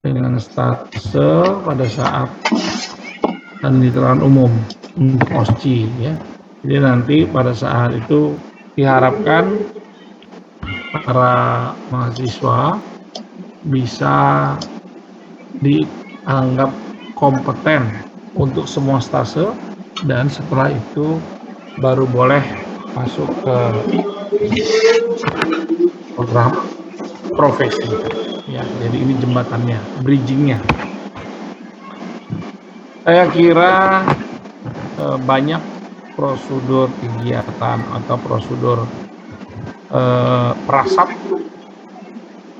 dengan stase pada saat penelitian umum untuk OSCE ya. Jadi nanti pada saat itu diharapkan para mahasiswa bisa dianggap kompeten untuk semua stase dan setelah itu baru boleh masuk ke program profesi ya. Jadi ini jembatannya, bridgingnya. Saya kira banyak prosedur kegiatan atau prosedur perasap.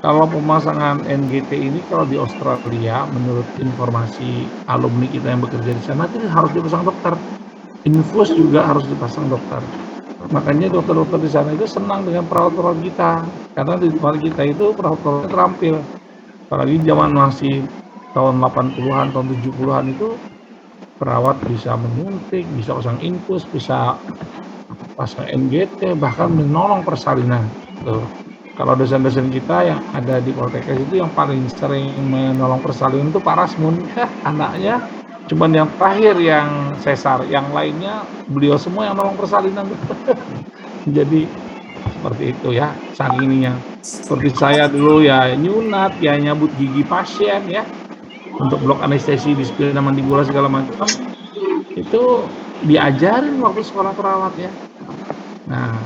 Kalau pemasangan NGT ini kalau di Australia, menurut informasi alumni kita yang bekerja di sana, itu harus dipasang dokter. Infus juga harus dipasang dokter. Makanya dokter-dokter di sana itu senang dengan perawat-perawat kita, karena di tempat kita itu perawat-perawatnya terampil. Apalagi zaman masih tahun 80-an, tahun 70-an itu perawat bisa menyuntik, bisa pasang infus, bisa pasang NGT, bahkan menolong persalinan. Tuh. Kalau dosen-dosen kita yang ada di Poltekkes itu yang paling sering menolong persalinan itu Pak Rasmun, anaknya. Cuman yang terakhir yang sesar, yang lainnya beliau semua yang nolong persalinan. Jadi seperti itu ya, saking ininya. Seperti saya dulu ya nyunat, ya nyabut gigi pasien ya, untuk blok anestesi, disiplin mandibula segala macam, itu diajarin waktu sekolah perawat ya. Nah,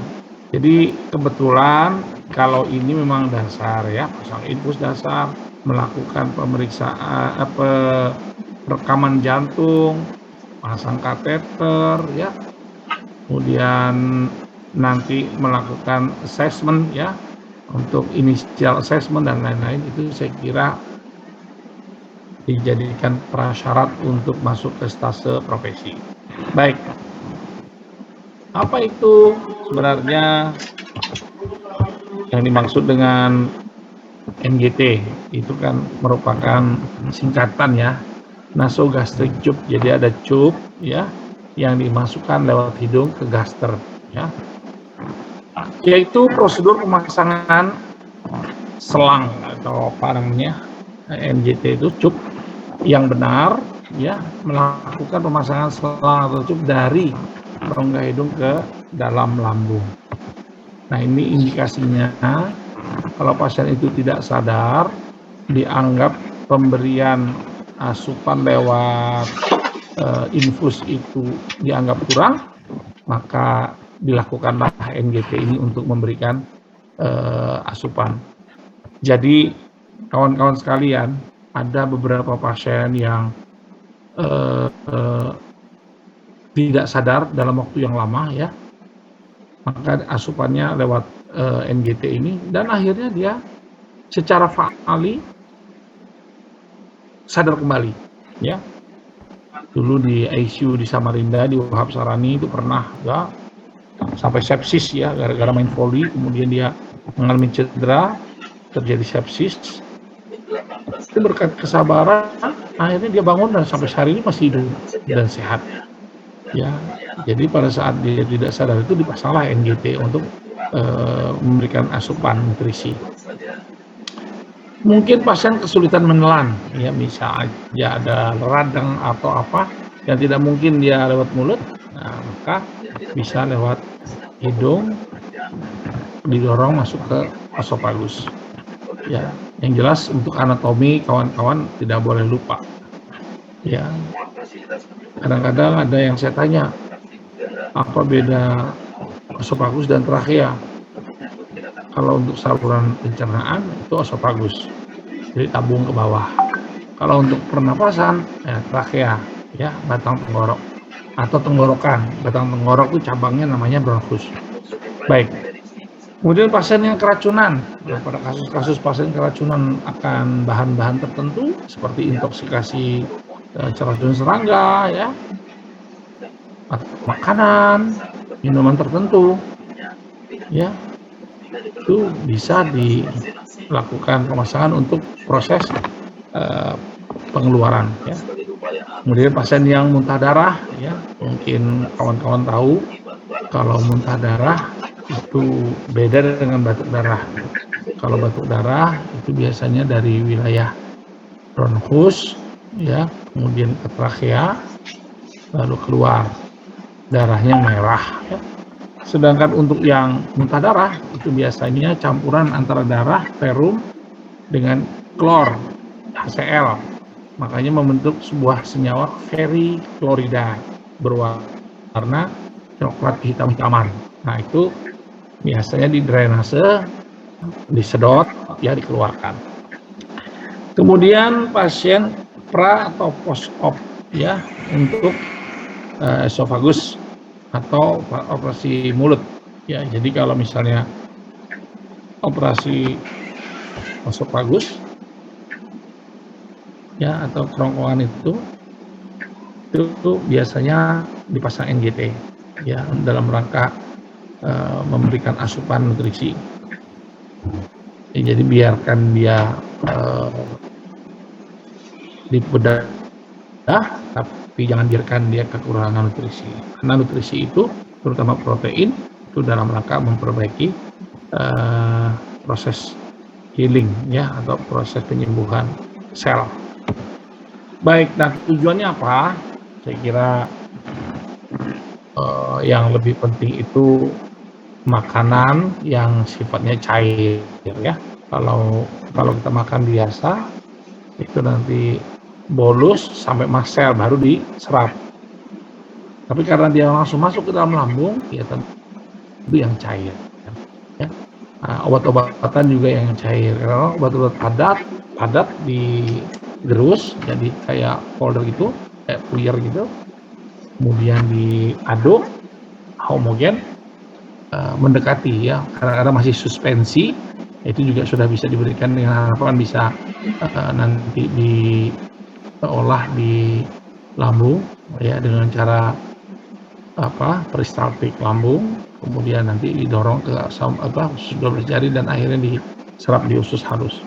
jadi kebetulan kalau ini memang dasar ya, pasang infus dasar, melakukan pemeriksaan rekaman jantung, pasang kateter ya, kemudian nanti melakukan assessment ya, untuk initial assessment dan lain-lain, itu saya kira dijadikan prasyarat untuk masuk ke stase profesi. Baik, apa itu sebenarnya yang dimaksud dengan NGT? Itu kan merupakan singkatan ya, nasogastric tube. Jadi ada tube ya yang dimasukkan lewat hidung ke gaster ya, yaitu prosedur pemasangan selang atau apa namanya NGT itu tube yang benar ya, melakukan pemasangan selang atau tube dari rongga hidung ke dalam lambung. Nah, ini indikasinya kalau pasien itu tidak sadar, dianggap pemberian asupan lewat infus itu dianggap kurang, maka dilakukanlah NGT ini untuk memberikan asupan. Jadi kawan-kawan sekalian, ada beberapa pasien yang tidak sadar dalam waktu yang lama ya, maka asupannya lewat NGT ini, dan akhirnya dia secara faali sadar kembali ya. Dulu di ICU di Samarinda di Wahab Sarani itu pernah ya sampai sepsis ya, gara-gara main voli, kemudian dia mengalami cedera, terjadi sepsis. Itu berkat kesabaran akhirnya dia bangun dan sampai hari ini masih hidup dan sehat ya. Jadi pada saat dia tidak sadar itu dipasanglah NGT untuk memberikan asupan nutrisi. Mungkin pasien kesulitan menelan ya, misalnya ada radang atau apa yang tidak mungkin dia lewat mulut, nah maka bisa lewat hidung didorong masuk ke esofagus ya. Yang jelas untuk anatomi kawan-kawan tidak boleh lupa ya. Kadang-kadang ada yang saya tanya, apa beda esofagus dan trakea? Kalau untuk saluran pencernaan itu esofagus, jadi tabung ke bawah. Kalau untuk pernapasan ya trakea ya, batang tenggorok atau tenggorokan. Batang tenggorok itu cabangnya namanya bronchus. Baik. Kemudian pasien yang keracunan, nah, pada kasus-kasus pasien keracunan akan bahan-bahan tertentu seperti intoksikasi racun serangga ya, atau makanan, minuman tertentu ya, itu bisa dilakukan pemasangan untuk proses pengeluaran ya. Kemudian pasien yang muntah darah ya, mungkin kawan-kawan tahu kalau muntah darah itu beda dengan batuk darah. Kalau batuk darah itu biasanya dari wilayah bronchus, ya, kemudian ke trakea, lalu keluar darahnya merah. Ya. Sedangkan untuk yang muntah darah itu biasanya campuran antara darah verum dengan klor HCl, makanya membentuk sebuah senyawa veriklorida berwarna coklat hitam-hitaman. Nah itu biasanya di drainase, disedot, ya dikeluarkan. Kemudian pasien pra atau post op, ya, untuk esofagus atau operasi mulut. Ya, jadi kalau misalnya operasi esofagus, ya, atau kerongkongan itu biasanya dipasang NGT, ya, dalam rangka memberikan asupan nutrisi. Ya, jadi biarkan dia dibedah, tapi jangan biarkan dia kekurangan nutrisi. Karena nutrisi itu, terutama protein, itu dalam rangka memperbaiki proses healing, ya, atau proses penyembuhan sel. Baik, nah tujuannya apa? Saya kira yang lebih penting itu makanan yang sifatnya cair, ya. Kalau kita makan biasa, itu nanti bolus sampai masel baru diserap. Tapi karena dia langsung masuk ke dalam lambung, ya tentu yang cair. Ya. Nah, obat-obatan juga yang cair. Karena obat-obat padat digerus, jadi kayak powder gitu, kayak puyer gitu. Kemudian diaduk, homogen, mendekati, ya. Kadang-kadang masih suspensi, itu juga sudah bisa diberikan dengan harapan bisa nanti diolah di lambung, ya, dengan cara peristaltik lambung, kemudian nanti didorong ke usus 12 jari dan akhirnya diserap di usus halus.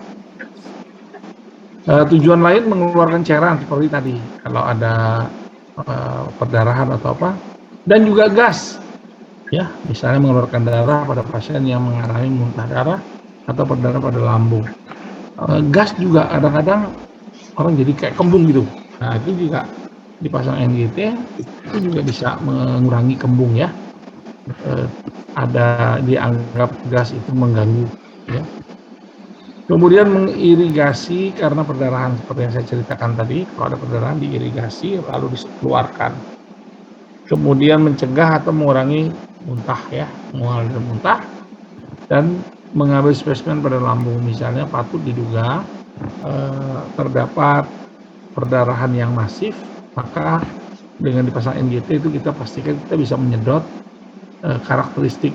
Tujuan lain mengeluarkan cairan seperti tadi, kalau ada perdarahan atau apa, dan juga gas, ya, misalnya mengeluarkan darah pada pasien yang mengalami muntah darah atau perdarahan pada lambung. Gas juga kadang-kadang orang jadi kayak kembung gitu. Nah itu juga dipasang NGT, itu juga bisa mengurangi kembung, ya. Ada dianggap gas itu mengganggu, ya. Kemudian mengirigasi karena perdarahan seperti yang saya ceritakan tadi, kalau ada perdarahan diirigasi lalu dikeluarkan. Kemudian mencegah atau mengurangi muntah, ya, mengalir muntah, dan mengambil spesimen pada lambung. Misalnya patut diduga terdapat perdarahan yang masif, maka dengan dipasang NGT itu kita pastikan kita bisa menyedot karakteristik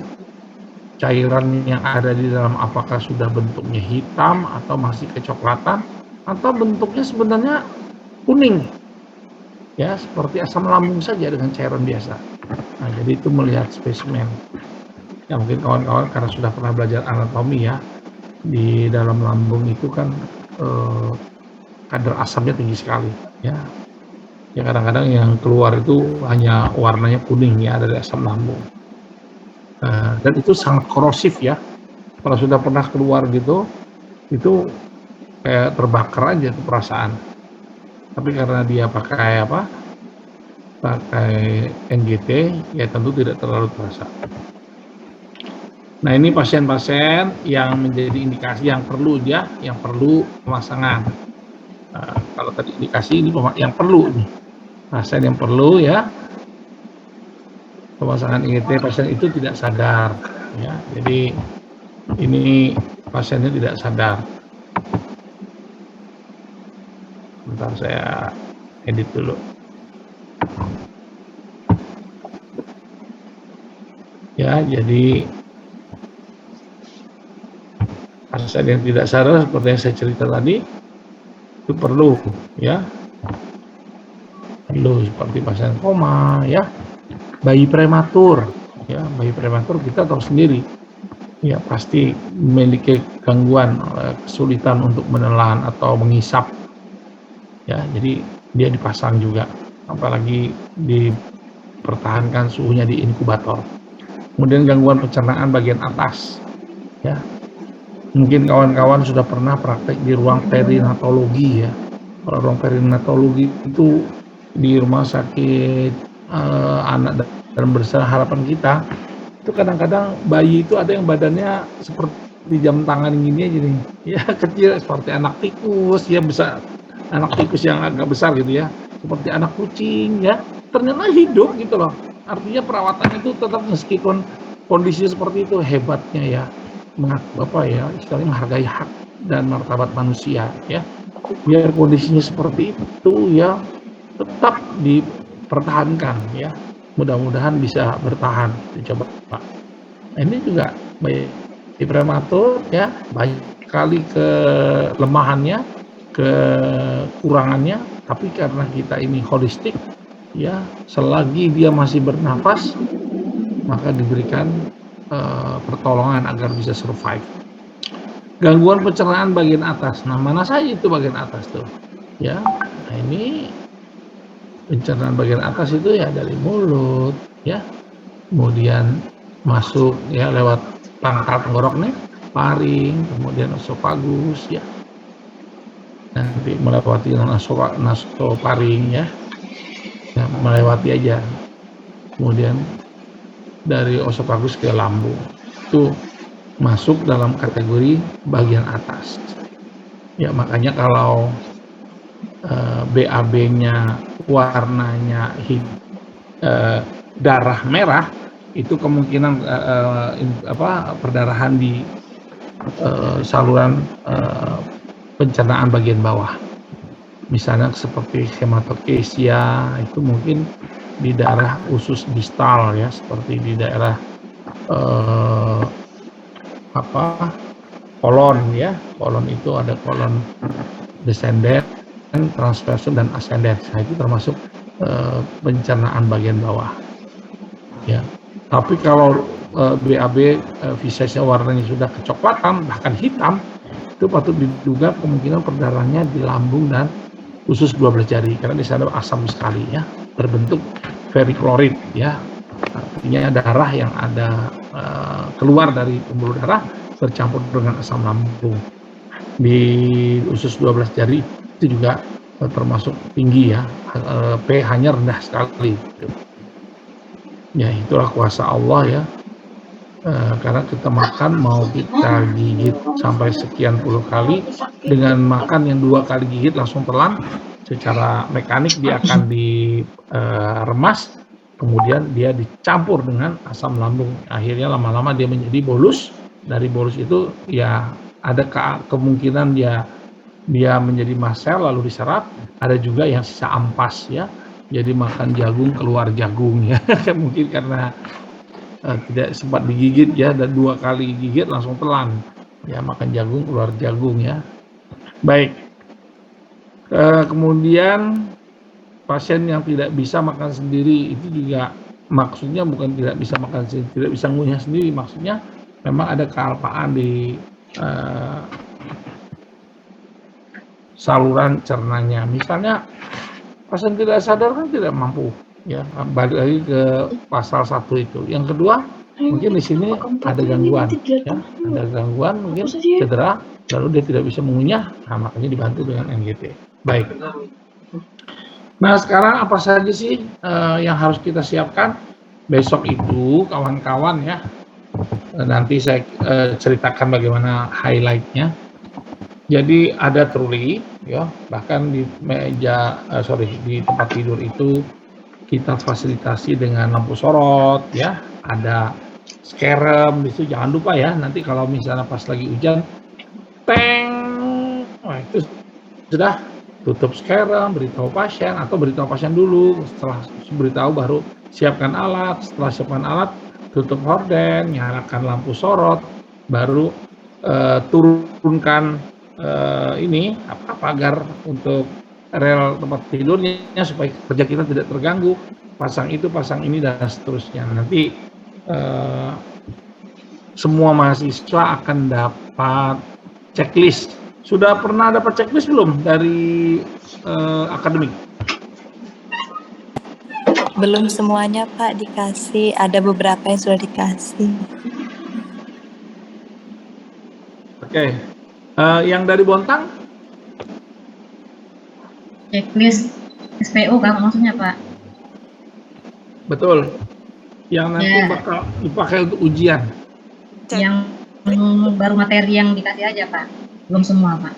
cairan yang ada di dalam, apakah sudah bentuknya hitam atau masih kecoklatan atau bentuknya sebenarnya kuning, ya, seperti asam lambung saja dengan cairan biasa. Nah, jadi itu melihat spesimen. Ya, mungkin kawan-kawan karena sudah pernah belajar anatomi, ya, di dalam lambung itu kan kadar asamnya tinggi sekali, ya. Ya, kadang-kadang yang keluar itu hanya warnanya kuning, ya, dari asam lambung. Dan itu sangat korosif, ya. Kalau sudah pernah keluar gitu, itu kayak terbakar aja tuh perasaan. Tapi karena dia pakai NGT, ya tentu tidak terlalu terasa. Nah, ini pasien-pasien yang menjadi indikasi yang perlu, ya, yang perlu pemasangan. Kalau tadi indikasi, ini yang perlu nih. Pasien yang perlu, ya, pemasangan NGT, pasien itu tidak sadar, ya. Jadi ini pasiennya tidak sadar. Bentar saya edit dulu. Ya, jadi pasien yang tidak sadar seperti yang saya cerita tadi itu perlu, ya. Perlu seperti pasien koma, ya. Bayi prematur, ya, bayi prematur kita tahu sendiri, ya, pasti memiliki gangguan, kesulitan untuk menelan atau mengisap, ya, jadi dia dipasang juga, apalagi dipertahankan suhunya di inkubator. Kemudian gangguan pencernaan bagian atas, ya, mungkin kawan-kawan sudah pernah praktek di ruang perinatologi, ya. ruang perinatologi itu di rumah sakit anak dan besar harapan kita, itu kadang-kadang bayi itu ada yang badannya seperti jam tangan gini aja nih, ya kecil seperti anak tikus, ya besar, anak tikus yang agak besar gitu ya, seperti anak kucing ya, ternyata hidup gitu loh. Artinya perawatannya itu tetap meski kondisi seperti itu, hebatnya ya, apa ya, istilahnya menghargai hak dan martabat manusia ya. Biar kondisinya seperti itu ya, tetap dipertahankan ya. Mudah-mudahan bisa bertahan, dicoba. Nah, ini juga bayi prematur ya, banyak sekali kelemahannya, kekurangannya, tapi karena kita ini holistik ya, selagi dia masih bernafas, maka diberikan pertolongan agar bisa survive. Gangguan pencernaan bagian atas. Nah, mana saja itu bagian atas tuh? Ya, nah ini pencernaan bagian atas itu ya dari mulut, ya, kemudian masuk ya lewat pangkal tenggorok nih, paring, kemudian esofagus ya, nanti melewati nasofaring ya, melewati aja, kemudian dari esofagus ke lambung itu masuk dalam kategori bagian atas. Ya makanya kalau BAB-nya warnanya darah merah, itu kemungkinan perdarahan di saluran pencernaan bagian bawah. Misalnya seperti hematokesia, itu mungkin di daerah usus distal ya, seperti di daerah kolon ya. Kolon itu ada kolon descendent, transversus dan ascendent. Nah, itu termasuk pencernaan bagian bawah. Ya. Tapi kalau BAB visesnya warnanya sudah kecoklatan bahkan hitam, itu patut diduga kemungkinan perdarahannya di lambung dan usus 12 jari karena di sana asam sekali ya, terbentuk ferriklorid ya. Artinya darah yang ada keluar dari pembuluh darah bercampur dengan asam lambung. Di usus 12 jari itu juga termasuk tinggi ya, pH-nya rendah sekali. Ya itulah kuasa Allah ya. Karena kita makan mau kita gigit sampai sekian puluh kali, dengan makan yang 2 kali gigit langsung telan, secara mekanik dia akan diremas, kemudian dia dicampur dengan asam lambung, akhirnya lama-lama dia menjadi bolus. Dari bolus itu ya ada kemungkinan dia menjadi masel lalu diserap, ada juga yang sisa ampas ya, jadi makan jagung keluar jagung ya. Mungkin karena tidak sempat digigit ya, dan 2 kali gigit langsung telan ya, makan jagung keluar jagung ya. Baik, kemudian pasien yang tidak bisa makan sendiri itu juga maksudnya bukan tidak bisa makan sendiri, tidak bisa ngunyah sendiri, maksudnya memang ada kealpaan di saluran cernanya. Misalnya pasien tidak sadar kan tidak mampu ya, balik lagi ke pasal 1 itu. Yang kedua, mungkin di sini ada gangguan ya, ada gangguan mungkin cedera lalu dia tidak bisa mengunyah, nah makanya dibantu dengan NGT. Baik. Nah sekarang apa saja sih yang harus kita siapkan besok itu kawan-kawan ya, nanti saya ceritakan bagaimana highlightnya. Jadi ada truli ya, bahkan di di tempat tidur itu kita fasilitasi dengan lampu sorot ya, ada scarem itu jangan lupa ya, nanti kalau misalnya pas lagi hujan teng, wah itu sudah tutup scarem, beritahu pasien atau beritahu pasien dulu, setelah beritahu baru siapkan alat, setelah siapkan alat tutup horden, nyalakan lampu sorot, baru turunkan pagar untuk rel tempat tidurnya supaya kerja kita tidak terganggu, pasang itu, pasang ini dan seterusnya. Nanti semua mahasiswa akan dapat checklist. Sudah pernah dapat checklist belum dari akademik? Belum semuanya Pak dikasih, ada beberapa yang sudah dikasih. Oke. Yang dari Bontang? checklist SPO kan maksudnya Pak? Betul. Yang nanti Ya, bakal dipakai untuk ujian. yang baru materi yang dikasih aja Pak, belum semua Pak.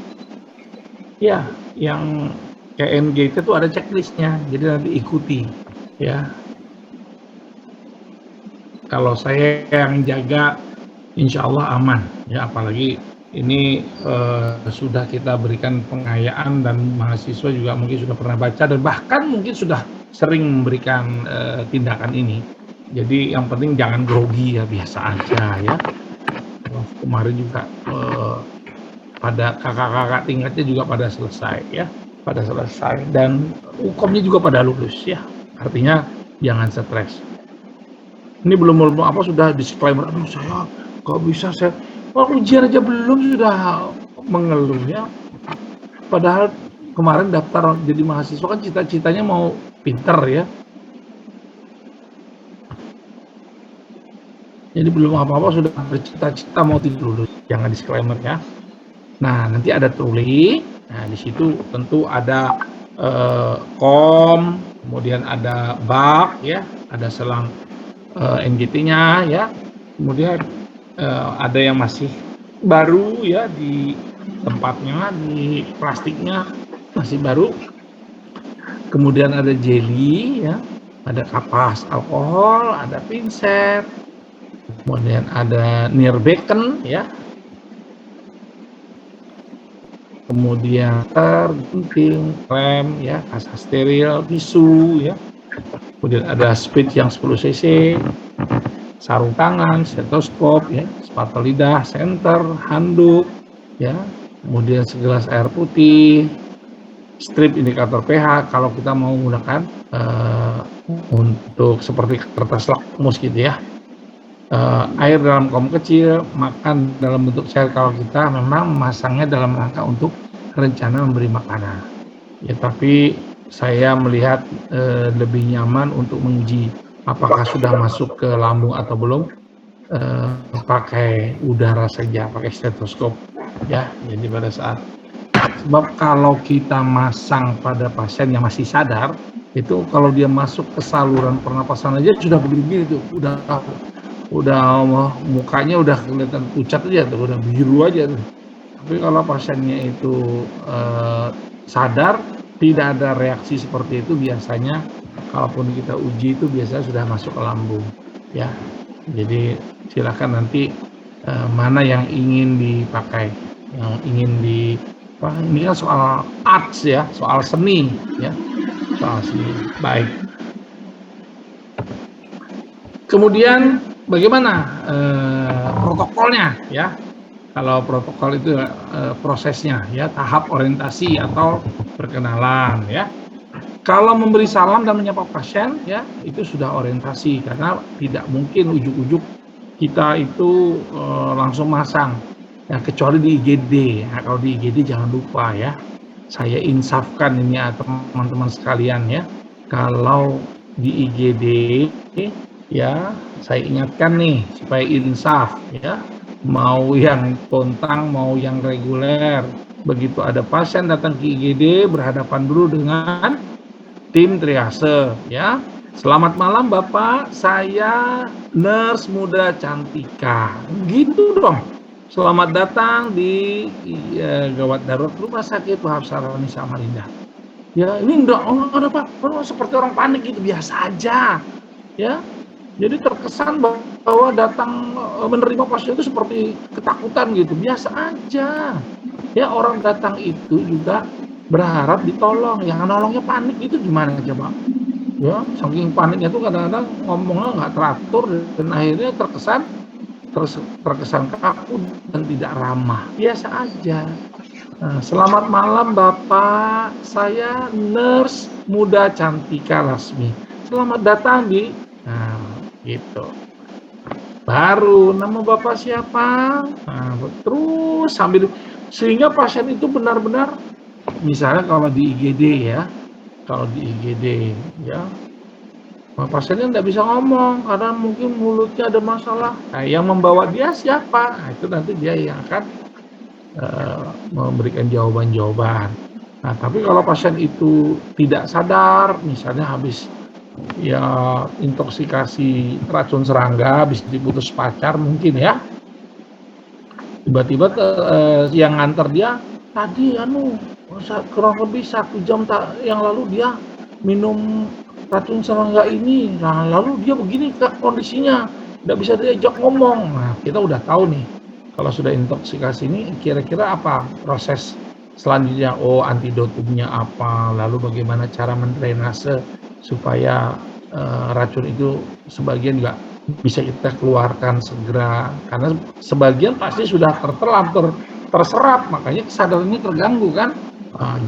Ya, yang KNG itu ada checklistnya, jadi nanti ikuti. Ya, kalau saya yang jaga, insya Allah aman. Ya, apalagi ini sudah kita berikan pengayaan dan mahasiswa juga mungkin sudah pernah baca dan bahkan mungkin sudah sering memberikan tindakan ini. Jadi yang penting jangan grogi ya, biasa aja ya. Kemarin juga pada kakak-kakak tingkatnya juga pada selesai ya, pada selesai dan hukumnya juga pada lulus ya. Artinya jangan stres. Ini belum apa sudah disclaimer, aduh saya kok bisa saya ujian aja belum sudah mengeluh ya. Padahal kemarin daftar jadi mahasiswa kan cita-citanya mau pinter ya. Jadi belum apa-apa sudah bercita-cita mau tidak lulus. Jangan disclaimer ya. Nah, nanti ada tuli. Nah, di situ tentu ada kom, kemudian ada bak ya, ada selang NGT-nya ya. Kemudian ada yang masih baru ya di tempatnya, di plastiknya masih baru. Kemudian ada jelly ya, ada kapas alkohol, ada pinset. Kemudian ada Nirbeken ya, kemudian gunting, rem ya, kasa steril, tisu ya, kemudian ada speed yang 10 cc, sarung tangan, stetoskop ya, sepatu lidah, senter, handuk ya, kemudian segelas air putih, strip indikator pH kalau kita mau menggunakan untuk seperti kertas lakmus gitu ya. Air dalam kom kecil, makan dalam bentuk cair kalau kita memang memasangnya dalam rangka untuk rencana memberi makanan. Ya, tapi saya melihat lebih nyaman untuk menguji apakah sudah masuk ke lambung atau belum pakai udara saja, pakai stetoskop ya. Jadi pada saat sebab kalau kita masang pada pasien yang masih sadar itu kalau dia masuk ke saluran pernapasan aja sudah begini tuh, udah mukanya udah kelihatan pucat aja tuh, udah biru aja tuh. Tapi kalau pasiennya itu sadar, tidak ada reaksi seperti itu, biasanya kalaupun kita uji itu biasanya sudah masuk ke lambung ya. Jadi silakan nanti mana yang ingin dipakai, yang ingin ini kan soal arts ya, soal seni ya, soal seni. Baik. Kemudian bagaimana protokolnya ya? Kalau protokol itu prosesnya ya, tahap orientasi atau perkenalan ya. Kalau memberi salam dan menyapa pasien ya, itu sudah orientasi karena tidak mungkin ujuk-ujuk kita itu langsung masang. Ya, kecuali di IGD. Nah, kalau di IGD jangan lupa ya. Saya insafkan ini ya teman-teman sekalian ya. Kalau di IGD ya, saya ingatkan nih supaya insaf ya. Mau yang pontang, mau yang reguler. Begitu ada pasien datang ke IGD, berhadapan dulu dengan tim triase ya. Selamat malam Bapak, saya nurse muda Cantika. Gitu dong. Selamat datang di gawat darurat Rumah Sakit Wahab Saroni Samarinda. Ya, ini enggak ada Pak. Seperti orang panik gitu, biasa aja. Ya. Jadi terkesan bahwa datang menerima pasien itu seperti ketakutan gitu, biasa aja. Ya, orang datang itu juga berharap ditolong, yang nolongnya panik itu gimana coba? Ya, saking paniknya tuh kadang-kadang ngomongnya nggak teratur dan akhirnya terkesan kaku dan tidak ramah, biasa aja. Nah, selamat malam Bapak, saya nurse muda Cantika Lasmi. Selamat datang di, nah gitu. Baru nama Bapak siapa? Nah, terus sambil sehingga pasien itu benar-benar, misalnya kalau di IGD ya, kalau di IGD ya, pasiennya nggak bisa ngomong karena mungkin mulutnya ada masalah. Nah, yang membawa dia siapa? Nah, itu nanti dia yang akan memberikan jawaban-jawaban. Nah, tapi kalau pasien itu tidak sadar, misalnya habis ya intoksikasi racun serangga, habis diputus pacar mungkin ya, tiba-tiba yang nganter dia tadi kurang lebih 1 jam yang lalu dia minum racun serangga ini. Nah, lalu dia begini Kak kondisinya, tidak bisa diajak ngomong. Nah, kita udah tahu nih kalau sudah intoksikasi ini kira-kira apa proses selanjutnya. Oh, antidotumnya apa, lalu bagaimana cara mendrainase supaya racun itu sebagian juga bisa kita keluarkan segera, karena sebagian pasti sudah terserap, makanya kesadarannya terganggu kan.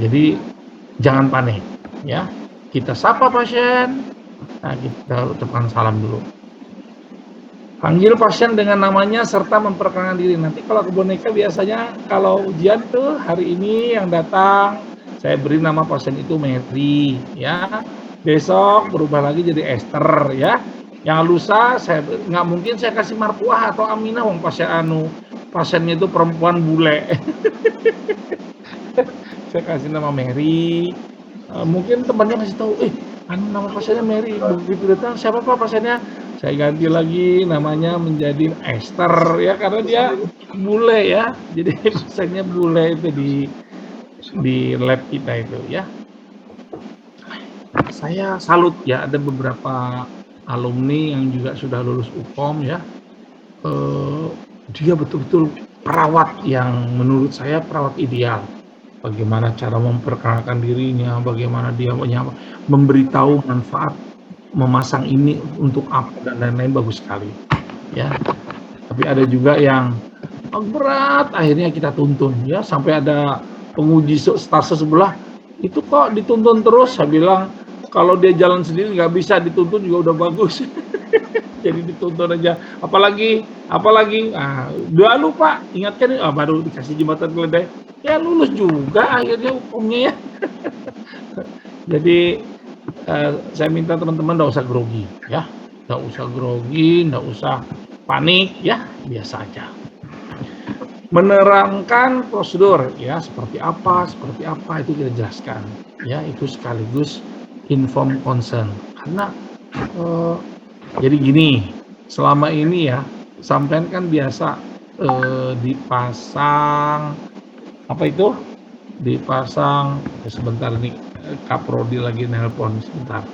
Jadi jangan panik ya, kita sapa pasien. Nah, kita ucapkan salam dulu, panggil pasien dengan namanya serta memperkenalkan diri. Nanti kalau ke boneka biasanya kalau ujian tuh hari ini yang datang saya beri nama pasien itu Mary ya, besok berubah lagi jadi Esther ya, yang lusa saya nggak mungkin saya kasih Marpuah atau Aminah, wong pasiennya itu perempuan bule. Saya kasih nama Mary. Mungkin temannya kasih tahu, nama pasiennya Mary. Begitu datang, siapa Pak pasiennya? Saya ganti lagi namanya menjadi Esther ya, karena dia bule ya. Jadi pasiennya bule itu di lab kita itu ya. Saya salut ya, ada beberapa alumni yang juga sudah lulus UKOM ya. Dia betul-betul perawat yang menurut saya perawat ideal. Bagaimana cara memperkenalkan dirinya, bagaimana dia memberitahu manfaat memasang ini untuk apa dan lain-lain, bagus sekali ya. Tapi ada juga yang berat, akhirnya kita tuntun ya, sampai ada penguji stase sebelah itu kok dituntun terus. Saya bilang kalau dia jalan sendiri nggak bisa dituntun juga udah bagus. Jadi dituntun aja, apalagi udah lupa ingatkan, baru dikasih jembatan keledai ya, lulus juga akhirnya hukumnya ya. Jadi saya minta teman-teman nggak usah grogi ya, nggak usah grogi, nggak usah panik ya, biasa aja menerangkan prosedur ya, seperti apa itu kita jelaskan ya, itu sekaligus inform consent. Karena jadi gini, selama ini ya sampean kan biasa dipasang apa itu, dipasang sebentar nih, Kaprodi lagi nelpon sebentar.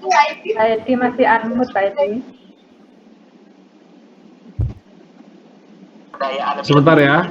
Pak Edi masih unmute, Pak Edi. Sebentar ya.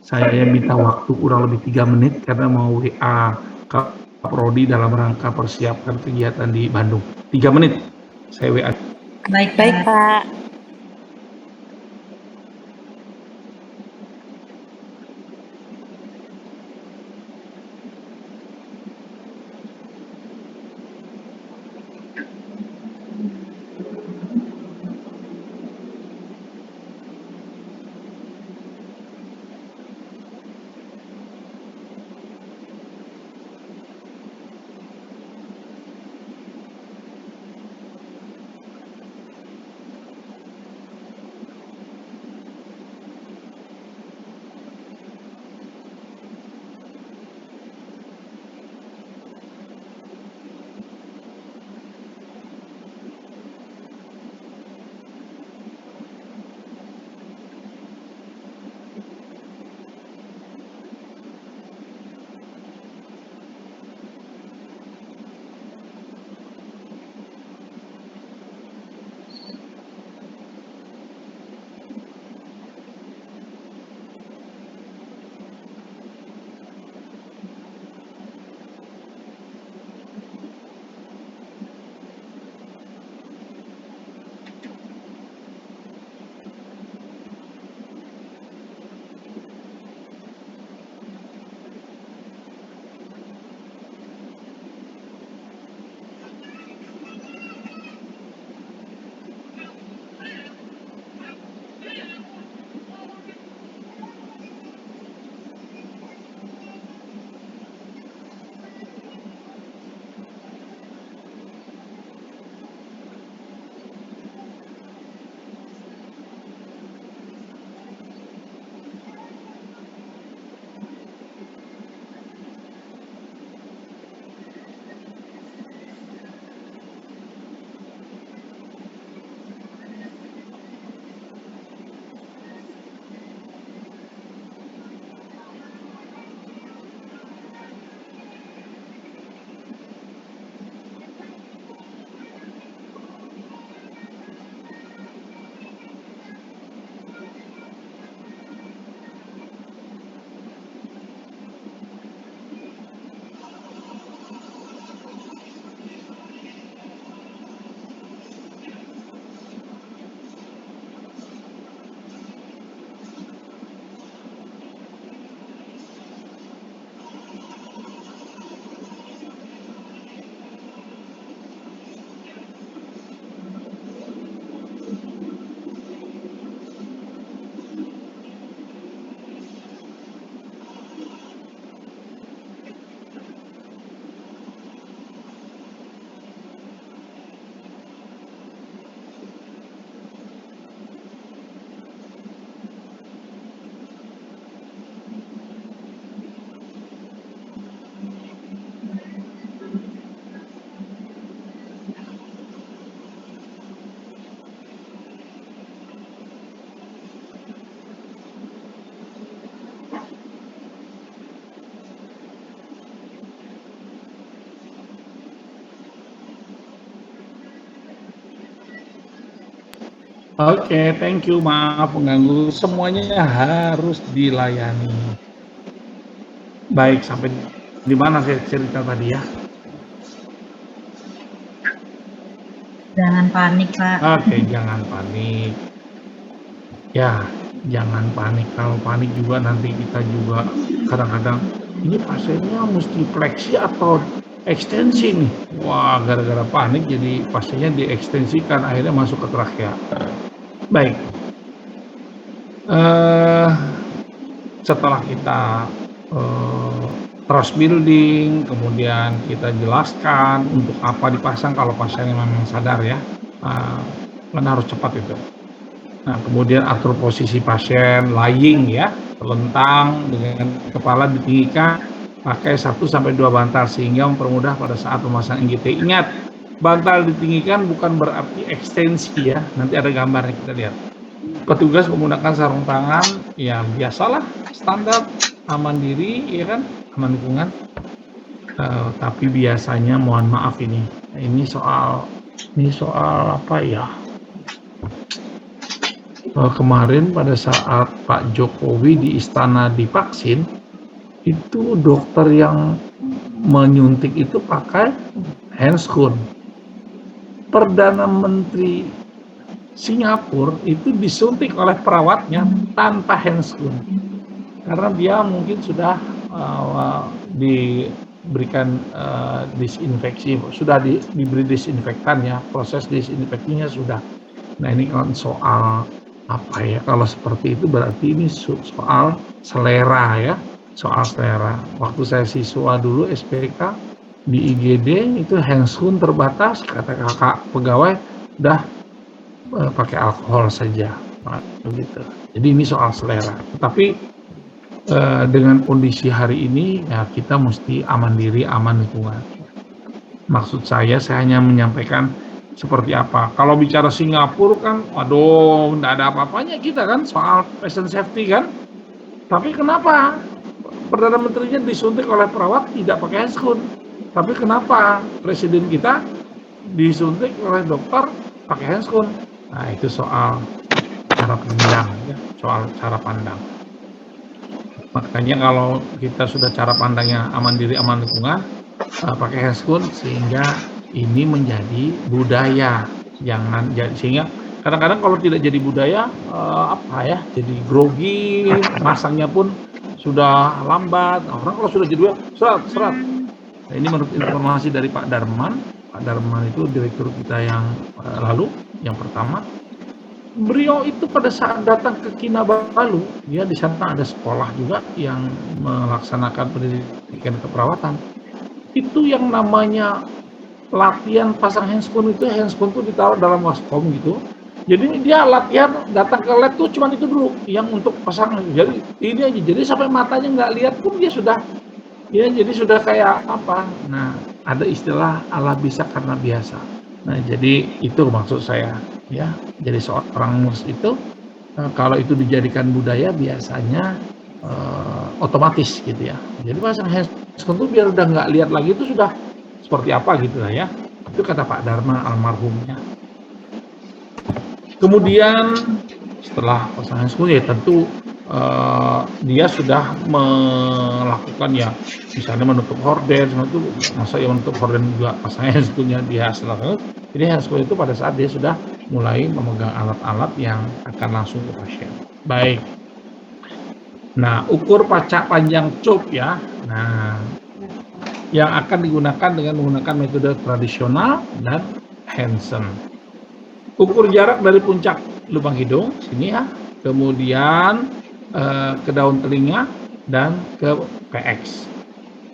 Saya minta waktu kurang lebih 3 menit karena mau WA Kak Prodi dalam rangka persiapan kegiatan di Bandung. 3 menit saya WA. Baik, Baik, Pak. Pak. Oke, thank you. Maaf mengganggu. Semuanya harus dilayani. Baik, sampai di mana saya cerita tadi ya? Jangan panik, Pak. Oke, jangan panik. Ya, jangan panik. Kalau panik juga nanti kita juga kadang-kadang ini pasiennya mesti fleksi atau ekstensi nih. Wah, gara-gara panik jadi pasiennya diekstensikan, akhirnya masuk ke trakea. Baik. Setelah kita trust building, kemudian kita jelaskan untuk apa dipasang kalau pasiennya memang sadar ya, kan harus cepat itu. Nah, kemudian atur posisi pasien lying ya, terlentang dengan kepala ditinggikan, pakai 1-2 bantal sehingga mempermudah pada saat memasang NGT. Ingat, bantal ditinggikan bukan berarti ekstensi ya, nanti ada gambarnya kita lihat. Petugas menggunakan sarung tangan, ya biasalah, standar, aman diri, ya kan, aman lingkungan. Tapi biasanya, mohon maaf ini soal apa ya? Kemarin pada saat Pak Jokowi di istana divaksin, itu dokter yang menyuntik itu pakai handscoon. Perdana Menteri Singapura itu disuntik oleh perawatnya tanpa handscoon karena dia mungkin sudah diberikan disinfeksi, sudah diberi disinfektan ya, proses disinfeksinya sudah. Nah ini kan soal apa ya, kalau seperti itu berarti ini soal selera ya, soal selera. Waktu saya siswa dulu SPK di IGD itu handscoon terbatas, kata kakak pegawai udah pakai alkohol saja, begitu. Jadi ini soal selera. Tapi dengan kondisi hari ini ya kita mesti aman diri, aman lingkungan. Maksud saya hanya menyampaikan seperti apa. Kalau bicara Singapura kan, aduh, nggak ada apa-apanya kita kan soal patient safety kan. Tapi kenapa Perdana Menterinya disuntik oleh perawat tidak pakai handscoon? Tapi kenapa Presiden kita disuntik oleh dokter pakai handscoon? Nah itu soal cara pandang ya, soal cara pandang. Makanya kalau kita sudah cara pandangnya aman diri, aman lingkungan, pakai handscoon sehingga ini menjadi budaya. Jangan jadi, sehingga kadang-kadang kalau tidak jadi budaya jadi grogi, masangnya pun sudah lambat. Orang kalau sudah jadi serat. Nah, ini menurut informasi dari Pak Darman. Pak Darman itu direktur kita yang lalu, yang pertama. Beliau itu pada saat datang ke Kinabalu, dia di sana ada sekolah juga yang melaksanakan pendidikan keperawatan. Itu yang namanya latihan pasang handscoon itu ditaruh dalam waskom gitu. Jadi dia latihan datang ke lab tuh cuma itu dulu yang untuk pasang. Jadi ini aja. Jadi sampai matanya nggak lihat pun dia sudah jadi sudah kayak apa. Nah, ada istilah Allah bisa karena biasa. Nah, jadi itu maksud saya ya. Jadi seorang nurse itu kalau itu dijadikan budaya biasanya otomatis gitu ya. Jadi pasang handscoon itu biar udah nggak lihat lagi itu sudah seperti apa gitu lah ya. Itu kata Pak Dharma almarhumnya. Kemudian setelah pasang handscoon ya tentu dia sudah melakukan ya misalnya menutup horden, itu masa yang menutup horden juga pasang handscoonnya dia setelah. Jadi handscoon itu pada saat dia sudah mulai memegang alat-alat yang akan langsung ke pasien. Baik. Nah, ukur pacak panjang cup ya. Nah, yang akan digunakan dengan menggunakan metode tradisional dan Hansen. Ukur jarak dari puncak lubang hidung sini ya, kemudian ke daun telinga dan ke PX.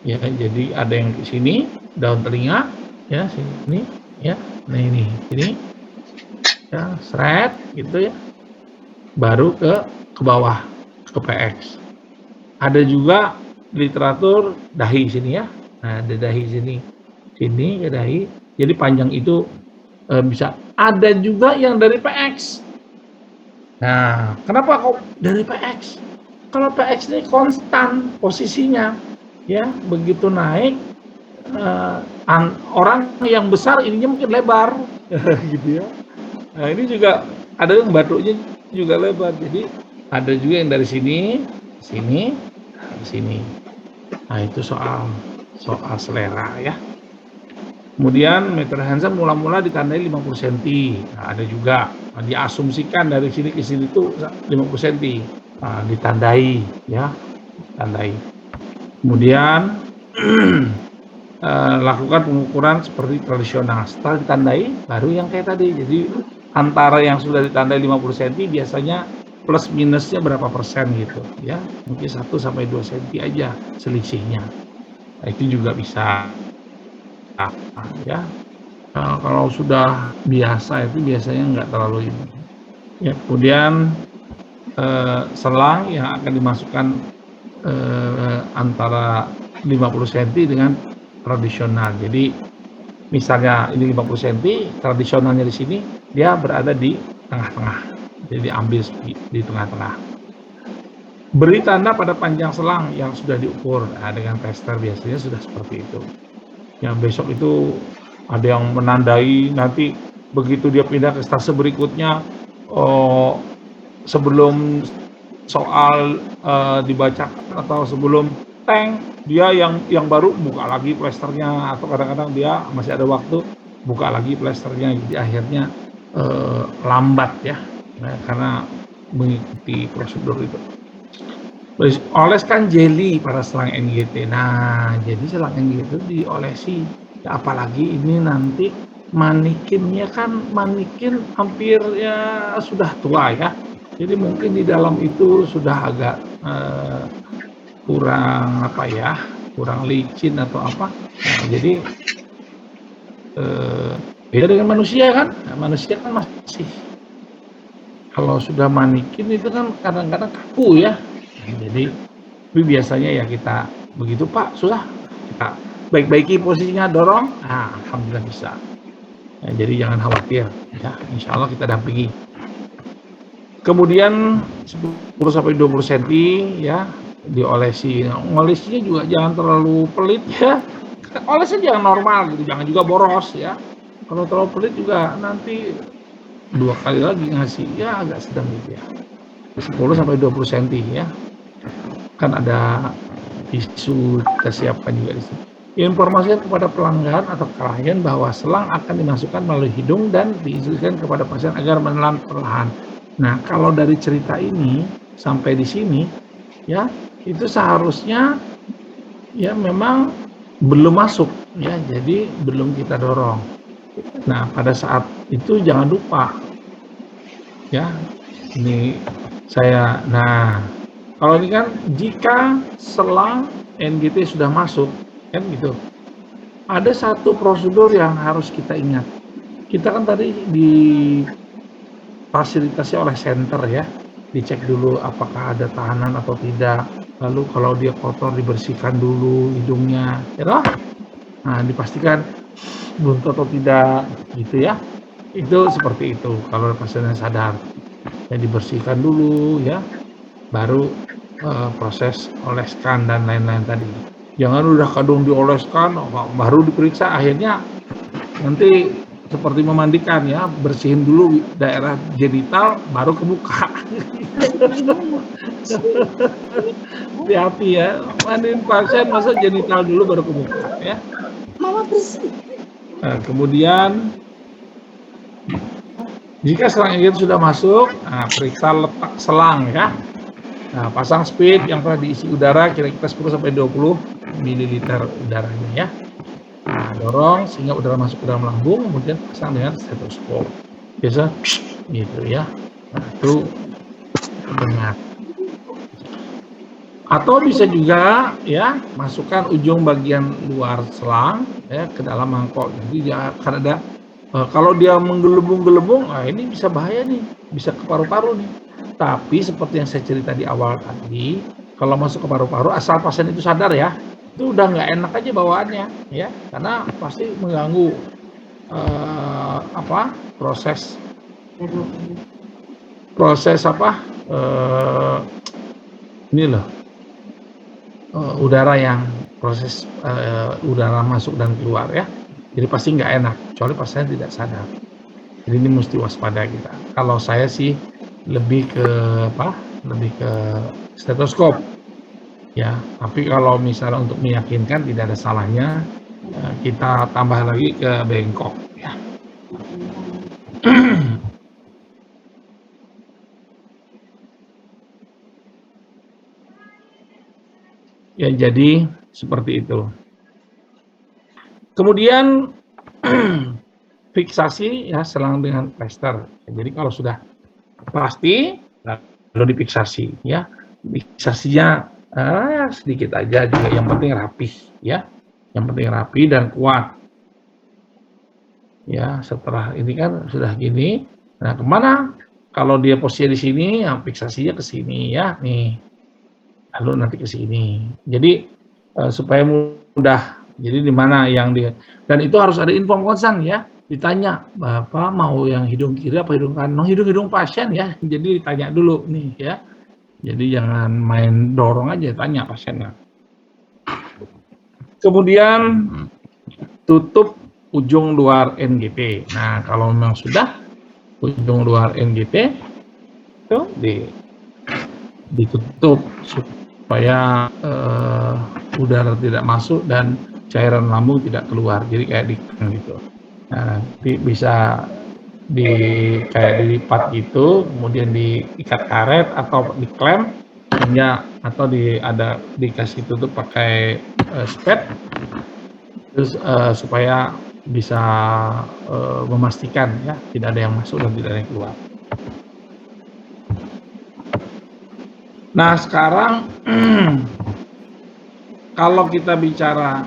Ya, jadi ada yang di sini daun telinga ya, sini ya. Nah ini ya, seret gitu ya. Baru ke bawah ke PX. Ada juga literatur dahi sini ya. Nah, ada dahi sini ke dahi. Jadi panjang itu bisa. Ada juga yang dari PX. Nah, kenapa kok dari PX? Kalau PX ini konstan posisinya, ya begitu naik orang yang besar ininya mungkin lebar, gitu ya. Nah, ini juga ada yang batuknya juga lebar. Jadi ada juga yang dari sini, sini. Nah, itu soal selera ya. Kemudian meter Hansen mula-mula ditandai 50 cm. Nah, ada juga diasumsikan dari sini ke sini itu 50 cm. Nah, ditandai ya, tandai. Kemudian lakukan pengukuran seperti tradisional. Setelah ditandai baru yang kayak tadi. Jadi antara yang sudah ditandai 50 cm biasanya plus minusnya berapa persen gitu ya. Mungkin 1 sampai 2 cm aja selisihnya. Nah, itu juga bisa. Ya, kalau sudah biasa itu biasanya nggak terlalu ini. Ya, kemudian selang yang akan dimasukkan antara 50 cm dengan tradisional. Jadi misalnya ini 50 cm, tradisionalnya di sini dia berada di tengah-tengah. Jadi ambil di tengah-tengah. Beri tanda pada panjang selang yang sudah diukur. Nah, dengan tester biasanya sudah seperti itu. Yang besok itu ada yang menandai nanti begitu dia pindah ke stase berikutnya sebelum soal dibacakan atau sebelum tank, dia yang baru buka lagi plesternya, atau kadang-kadang dia masih ada waktu buka lagi plesternya, jadi akhirnya lambat ya, karena mengikuti prosedur itu. Oleskan jelly pada selang NGT. Nah, jadi selang NGT itu diolesi. Ya, apalagi ini nanti manikinnya kan manikin hampir ya sudah tua ya. Jadi mungkin di dalam itu sudah agak kurang apa ya, kurang licin atau apa. Nah, jadi beda dengan manusia kan. Nah, manusia kan masih, kalau sudah manikin itu kan kadang-kadang kaku ya. Jadi biasanya ya kita begitu Pak, susah kita baik-baiki posisinya, dorong, nah alhamdulillah bisa. Nah, jadi jangan khawatir ya, insya Allah kita dampingi. Kemudian 10-20 cm ya diolesi. Nah, ngolesinya juga jangan terlalu pelit ya, olesnya jangan normal gitu, jangan juga boros ya. Kalau terlalu pelit juga nanti 2 kali lagi ngasih ya, agak sedang gitu ya. 10-20 cm ya. Kan ada isu kita siapkan juga di sini. Informasikan kepada pelanggan atau klien bahwa selang akan dimasukkan melalui hidung dan diinstruksikan kepada pasien agar menelan perlahan. Nah, kalau dari cerita ini sampai di sini ya, itu seharusnya ya memang belum masuk ya, jadi belum kita dorong. Nah, pada saat itu jangan lupa ya, ini saya, nah kalau ini kan jika selang NGT sudah masuk, kan gitu. Ada satu prosedur yang harus kita ingat. Kita kan tadi difasilitasi oleh center ya, dicek dulu apakah ada tahanan atau tidak. Lalu kalau dia kotor dibersihkan dulu hidungnya, ya toh? Nah, dipastikan buntu atau tidak, gitu ya. Itu seperti itu. Kalau pasiennya sadar, ya dibersihkan dulu ya. Baru proses oleskan dan lain-lain tadi. Jangan udah kadung dioleskan baru diperiksa, akhirnya nanti seperti memandikan ya, bersihin dulu daerah genital baru ke muka. Hati-hati ya, mandiin pasien masa genital dulu baru ke muka ya. Mama bersih. Nah, kemudian jika selang itu sudah masuk, nah, periksa letak selang ya. Nah, pasang speed yang telah diisi udara kira-kira 10-20 ml udaranya ya. Nah, dorong sehingga udara masuk ke dalam lambung, kemudian pasang dengan stetoskop. Biasa gitu ya. Nah, itu dengar. Atau bisa juga ya masukkan ujung bagian luar selang ya ke dalam mangkok. Jadi dia akan ada kalau dia menggelembung-gelembung, ini bisa bahaya nih, bisa ke paru-paru nih. Tapi seperti yang saya cerita di awal tadi, kalau masuk ke paru-paru asal pasien itu sadar ya, itu udah nggak enak aja bawaannya ya, karena pasti mengganggu proses ini loh, udara yang proses udara masuk dan keluar ya, jadi pasti nggak enak kecuali pasien tidak sadar. Jadi ini mesti waspada kita. Kalau saya sih lebih ke stetoskop ya, tapi kalau misalnya untuk meyakinkan tidak ada salahnya kita tambah lagi ke bengkok ya. Ya, jadi seperti itu. Kemudian fiksasi ya selang dengan plester. Jadi kalau sudah pasti lalu difiksasi ya. Fiksasinya sedikit aja juga, yang penting rapi ya. Yang penting rapi dan kuat. Ya, setelah ini kan sudah gini. Nah, kemana? Kalau dia posisinya di sini, yang fiksasinya ke sini ya, nih. Lalu nanti ke sini. Jadi supaya mudah. Jadi di mana yang dia, dan itu harus ada inform konsen ya. Ditanya, Bapak mau yang hidung kiri apa hidung kanan? Hidung pasien ya. Jadi ditanya dulu nih ya. Jadi jangan main dorong aja, tanya pasiennya. Kemudian tutup ujung luar NGT. Nah, kalau memang sudah ujung luar NGT, itu ditutup supaya udara tidak masuk dan cairan lambung tidak keluar, jadi kayak diklem gitu. Nah, nanti bisa kayak dilipat gitu, kemudian diikat karet atau diklem hingga atau dikasih tutup pakai spet, terus supaya bisa memastikan ya tidak ada yang masuk dan tidak ada yang keluar. Nah sekarang kalau kita bicara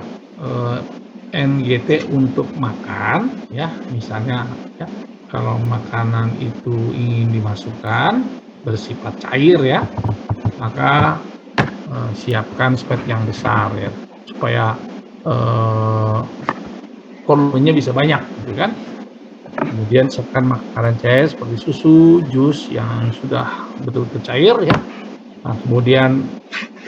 NGT untuk makan, ya misalnya ya, kalau makanan itu ingin dimasukkan bersifat cair ya, maka siapkan spet yang besar ya, supaya volumenya bisa banyak, gitu kan. Kemudian siapkan makanan cair seperti susu, jus yang sudah betul-betul cair ya. Nah, kemudian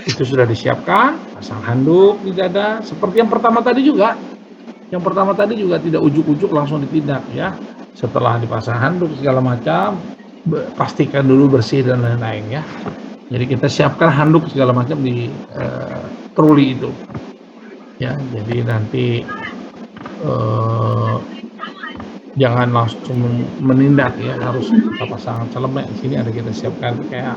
itu sudah disiapkan, pasang handuk di dada, seperti yang pertama tadi juga. Yang pertama tadi juga tidak ujuk-ujuk langsung ditindak ya. Setelah dipasang handuk segala macam, pastikan dulu bersih dan lain-lain ya. Jadi kita siapkan handuk segala macam di troli itu. Ya, jadi nanti jangan langsung menindak ya, harus kita pasang celemek. Di sini ada kita siapkan kayak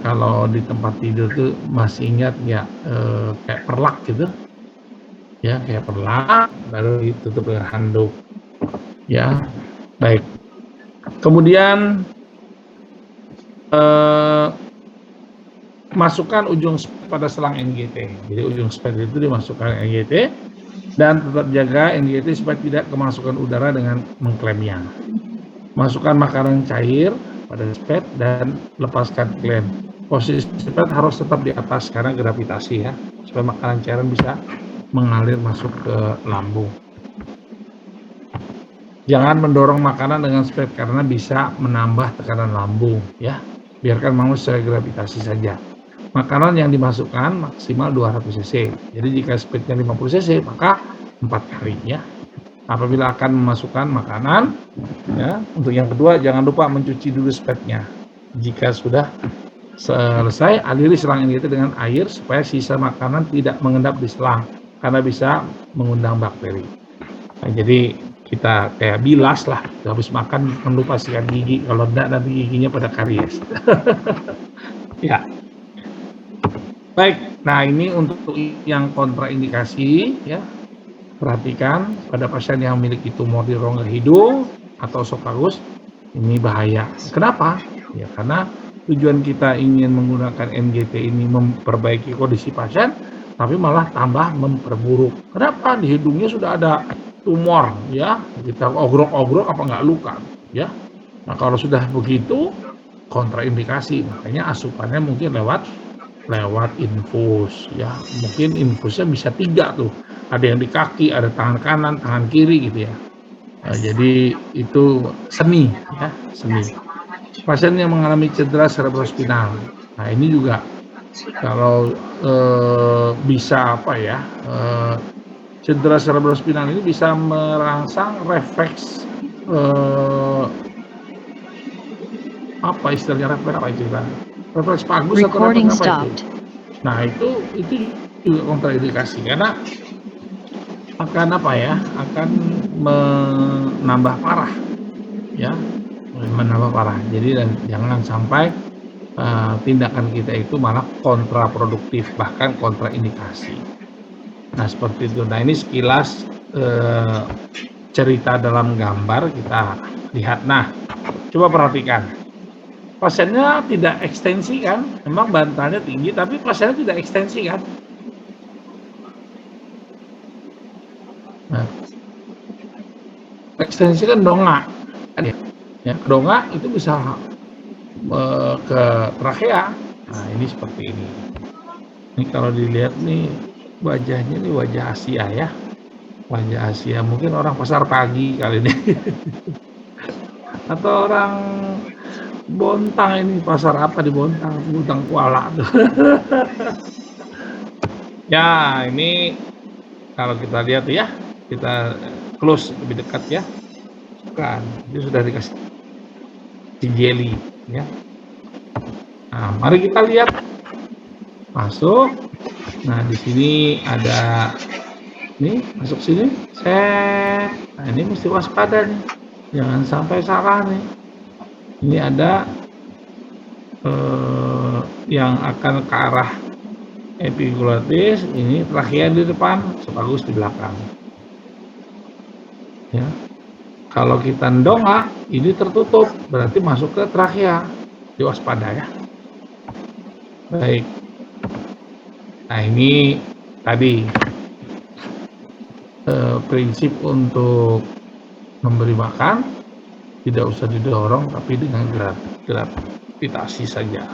kalau di tempat tidur tuh masih ingat ya, kayak perlak gitu ya, kayak perlak baru ditutup dengan handuk ya. Baik, kemudian masukkan ujung spet pada selang NGT. Jadi ujung spet itu dimasukkan NGT dan tetap jaga NGT supaya tidak kemasukan udara dengan mengklemnya. Masukkan makanan cair pada spet dan lepaskan klem. Posisi spet harus tetap di atas karena gravitasi ya, supaya makanan cairan bisa mengalir masuk ke lambung. Jangan mendorong makanan dengan spet karena bisa menambah tekanan lambung ya. Biarkan mau secara gravitasi saja. Makanan yang dimasukkan maksimal 200 cc. Jadi jika spetnya 50 cc maka 4 kali ya. Apabila akan memasukkan makanan ya, untuk yang kedua jangan lupa mencuci dulu spetnya. Jika sudah selesai, aliri selang ini dengan air supaya sisa makanan tidak mengendap di selang karena bisa mengundang bakteri. Nah, jadi kita kayak bilas lah, habis makan lupa sikat gigi, kalau enggak nanti giginya pada karies. Ya. Baik, nah ini untuk yang kontraindikasi ya. Perhatikan pada pasien yang memiliki tumor di rongga hidung atau esophagus, ini bahaya. Kenapa? Ya karena tujuan kita ingin menggunakan NGT ini memperbaiki kondisi pasien, tapi malah tambah memperburuk. Kenapa? Di hidungnya sudah ada tumor, ya kita ogrok-ogrok apa nggak luka, ya. Nah kalau sudah begitu kontraindikasi, makanya asupannya mungkin lewat infus, ya. Mungkin infusnya bisa 3 tuh. Ada yang di kaki, ada tangan kanan, tangan kiri gitu ya. Nah, jadi itu seni ya, seni. Pasien yang mengalami cedera cerebrospinal. Nah, ini juga kalau bisa apa ya? Cedera cerebrospinal ini bisa merangsang refleks apa istilahnya, refleks vagus atau refleks apa itu? Nah, itu juga kontraindikasi karena akan apa ya, akan menambah parah ya, menambah parah. Jadi dan jangan sampai tindakan kita itu malah kontraproduktif, bahkan kontraindikasi. Nah seperti itu. Nah ini sekilas cerita dalam gambar kita lihat. Nah coba perhatikan, pasiennya tidak ekstensi kan, memang bantalnya tinggi tapi pasiennya tidak ekstensi kan. Nah, ekstensi kan dongak, kan ya, dongak itu bisa ke trakea. Nah ini seperti ini. Ini kalau dilihat nih wajahnya, ini wajah Asia ya, wajah Asia. Mungkin orang pasar pagi kali ini, atau orang Bontang. Ini pasar apa di Bontang? Bontang Kuala tuh. Ya ini kalau kita lihat ya, kita close lebih dekat ya, kan itu sudah dikasih si jeli, ya. Nah, mari kita lihat masuk. Nah, di sini ada nih masuk sini. Nah, ini mesti waspada nih, jangan sampai salah nih. Ini ada yang akan ke arah epiglotis, ini trachea di depan, esophagus di belakang. Ya. Kalau kita ndongak, ini tertutup, berarti masuk ke trachea. Diwaspada ya. Baik. Nah, ini tadi prinsip untuk memberi makan, tidak usah didorong, tapi dengan gravitasi saja.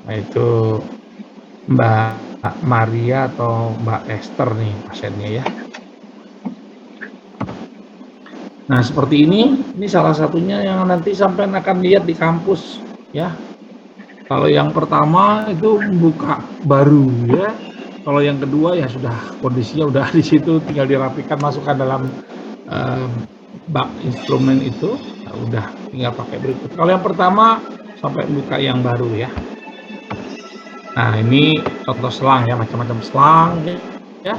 Nah, itu Mbak Maria atau Mbak Esther nih pasiennya ya. Nah, seperti ini salah satunya yang nanti sampai akan lihat di kampus ya. Kalau yang pertama itu buka baru ya. Kalau yang kedua ya sudah kondisinya udah di situ, tinggal dirapikan, masukkan dalam bak instrumen itu, ya udah tinggal pakai berikut. Kalau yang pertama sampai buka yang baru ya. Nah, ini contoh selang ya, macam-macam selang ya.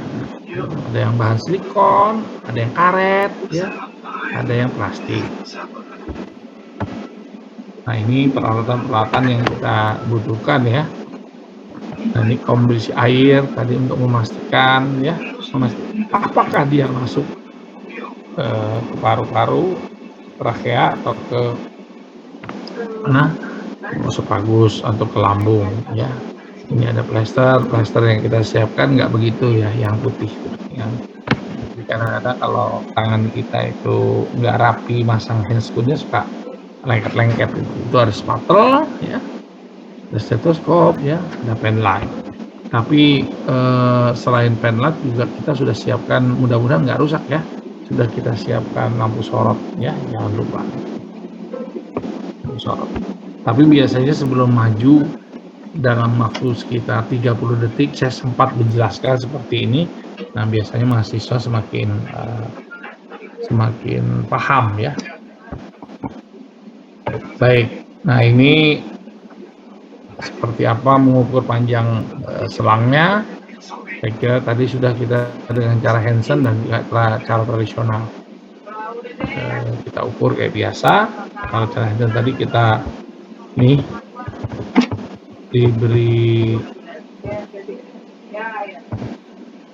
Ada yang bahan silikon, ada yang karet ya. Ada yang plastik. Nah, ini peralatan-peralatan yang kita butuhkan ya. Nah, ini kondisi air tadi untuk memastikan ya, apakah dia masuk ke paru-paru, trachea atau ke mana? Esophagus atau ke lambung ya. Ini ada plester yang kita siapkan nggak begitu ya, yang putih ya. Kadang-kadang kalau tangan kita itu nggak rapi masang handscoon-nya suka lengket-lengket itu ada spatula ya, ada stetoskop ya, ada penlight. Tapi selain penlight juga kita sudah siapkan, mudah-mudahan nggak rusak ya, sudah kita siapkan lampu sorot ya, jangan lupa lampu sorot. Tapi biasanya sebelum maju dalam waktu sekitar 30 detik saya sempat menjelaskan seperti ini. Nah, biasanya mahasiswa semakin paham ya. Baik, nah ini seperti apa mengukur panjang selangnya. Saya kira tadi sudah kita dengan cara Hansen dan juga cara tradisional kita ukur kayak biasa. Kalau cara Hansen tadi kita nih diberi,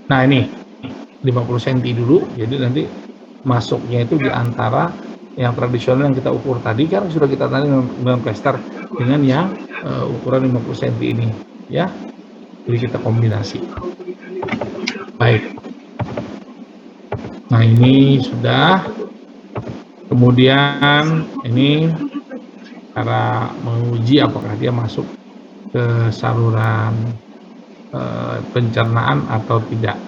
nah ini 50 cm dulu, jadi nanti masuknya itu di antara yang tradisional yang kita ukur tadi kan sudah kita tadi dengan plester dengan yang ukuran 50 cm ini ya, jadi kita kombinasi. Baik, nah ini sudah, kemudian ini cara menguji apakah dia masuk ke saluran pencernaan atau tidak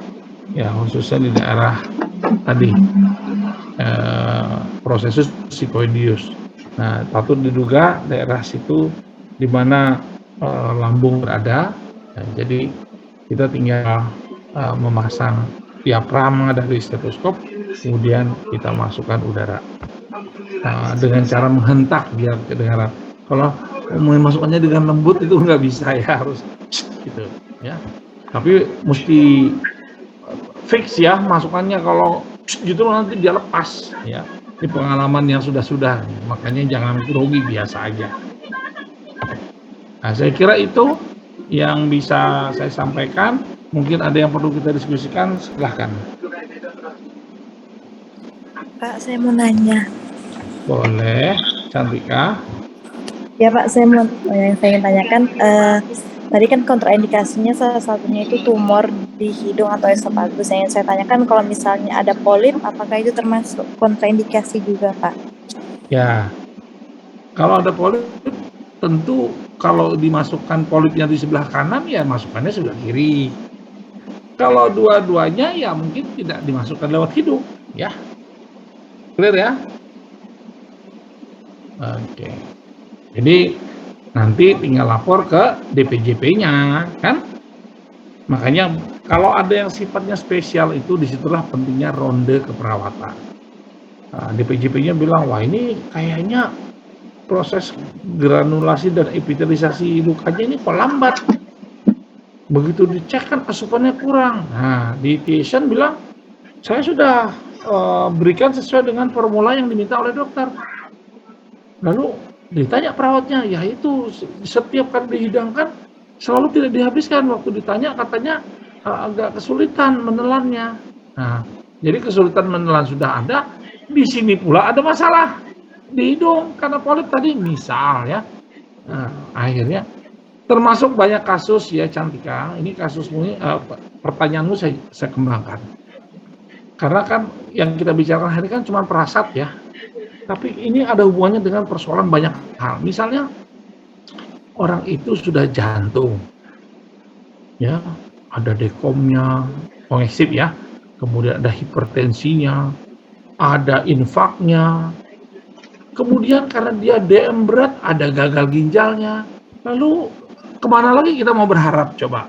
ya, khususnya di daerah tadi prosesus sigmoideus. Nah, patut diduga daerah situ di mana lambung berada. Nah, jadi kita tinggal memasang diafragma dari stetoskop, kemudian kita masukkan udara dengan cara menghentak biar kedengaran. Kalau memasukkannya dengan lembut itu nggak bisa ya, harus gitu ya. Tapi mesti fix ya masukannya, kalau gitu nanti dia lepas ya. Ini pengalaman yang sudah, makanya jangan grogi, biasa aja. Nah, saya kira itu yang bisa saya sampaikan. Mungkin ada yang perlu kita diskusikan, silahkan. Pak, saya mau nanya. Boleh, Cantika. Ya Pak, yang saya ingin tanyakan, tadi kan kontraindikasinya salah satunya itu tumor di hidung atau esophagus. Yang saya tanyakan, kalau misalnya ada polip, apakah itu termasuk kontraindikasi juga Pak? Ya, kalau ada polip, tentu kalau dimasukkan polipnya di sebelah kanan, ya masukkannya sebelah kiri. Kalau dua-duanya, ya mungkin tidak dimasukkan lewat hidung, ya. Clear ya? Oke. Jadi nanti tinggal lapor ke DPJP-nya, kan? Makanya kalau ada yang sifatnya spesial itu, disitulah pentingnya ronde keperawatan. Nah, DPJP-nya bilang, wah ini kayaknya proses granulasi dan epitelisasi lukanya ini kok lambat. Begitu dicek kan asupannya kurang. Nah, dietitian bilang, saya sudah berikan sesuai dengan formula yang diminta oleh dokter. Lalu ditanya perawatnya, ya itu setiap kali dihidangkan selalu tidak dihabiskan. Waktu ditanya katanya agak kesulitan menelannya. Nah, jadi kesulitan menelan sudah ada, di sini pula ada masalah di hidung karena polip tadi misal ya. Nah, akhirnya termasuk banyak kasus ya Cantika, ini kasusmu ini, pertanyaanmu saya kembangkan. Karena kan yang kita bicarakan hari kan cuma perasat ya. Tapi ini ada hubungannya dengan persoalan banyak hal. Misalnya orang itu sudah jantung, ya, ada dekomnya, kongesif ya, kemudian ada hipertensinya, ada infaknya, kemudian karena dia DM berat, ada gagal ginjalnya. Lalu kemana lagi kita mau berharap coba?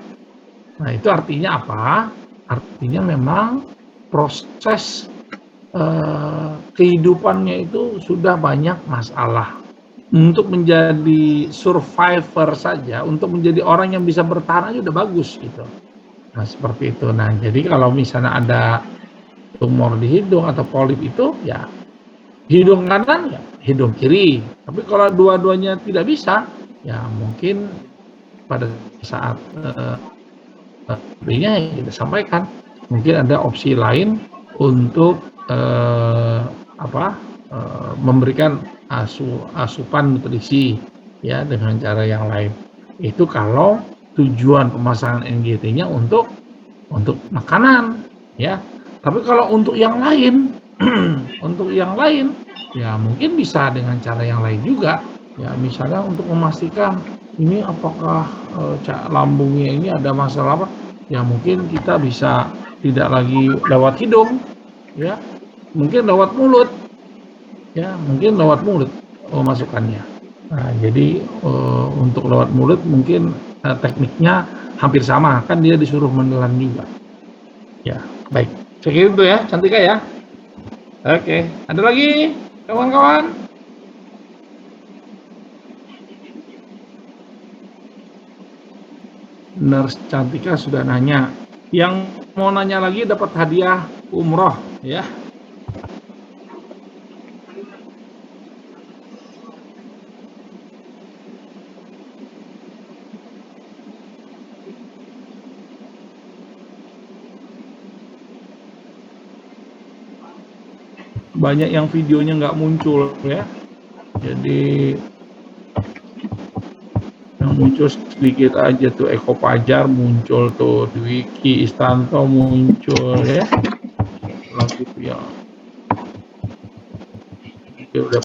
Nah itu artinya apa? Artinya memang proses kehidupannya itu sudah banyak masalah. Untuk menjadi survivor saja, untuk menjadi orang yang bisa bertahan aja udah bagus gitu. Nah seperti itu. Nah jadi kalau misalnya ada tumor di hidung atau polip itu ya hidung kanan ya hidung kiri. Tapi kalau dua-duanya tidak bisa ya mungkin pada saat ini kita sampaikan mungkin ada opsi lain untuk memberikan asupan nutrisi ya dengan cara yang lain. Itu kalau tujuan pemasangan NGT-nya untuk makanan ya. Tapi kalau untuk yang lain untuk yang lain ya mungkin bisa dengan cara yang lain juga ya, misalnya untuk memastikan ini apakah lambungnya ini ada masalah apa ya, mungkin kita bisa tidak lagi lewat hidung ya, mungkin lewat mulut ya, mungkin lewat mulut masukannya. Nah, jadi untuk lewat mulut mungkin tekniknya hampir sama kan, dia disuruh menelan juga ya. Baik, saya kira itu ya Cantika ya. Oke, ada lagi kawan-kawan? Nurse Cantika sudah nanya. Yang mau nanya lagi dapat hadiah umroh ya. Banyak yang videonya nggak muncul ya. Jadi yang muncul sedikit aja tuh, Eko Pajar muncul tuh, Dwiki Istanto muncul ya. Lagi tuh ya. Udah